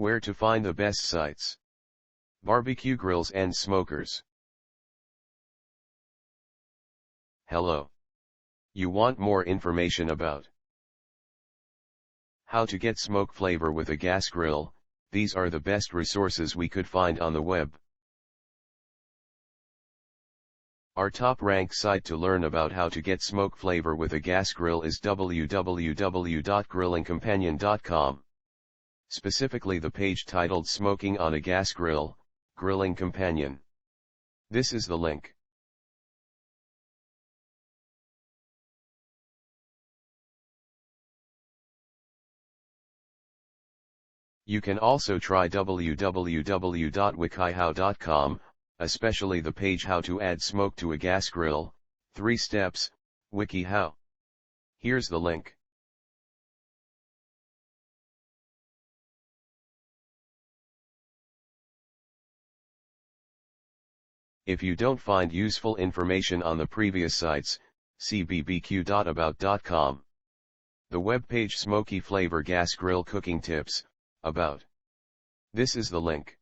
Where to find the best sites. Barbecue grills and smokers. Hello. You want more information about how to get smoke flavor with a gas grill? These are the best resources we could find on the web. Our top-ranked site to learn about how to get smoke flavor with a gas grill is www.grillingcompanion.com. Specifically the page titled Smoking on a Gas Grill, Grilling Companion. This is the link. You can also try www.wikihow.com, especially the page How to Add Smoke to a Gas Grill, 3 Steps, WikiHow. Here's the link. If you don't find useful information on the previous sites, see bbq.about.com. The web page Smoky Flavor Gas Grill Cooking Tips, About. This is the link.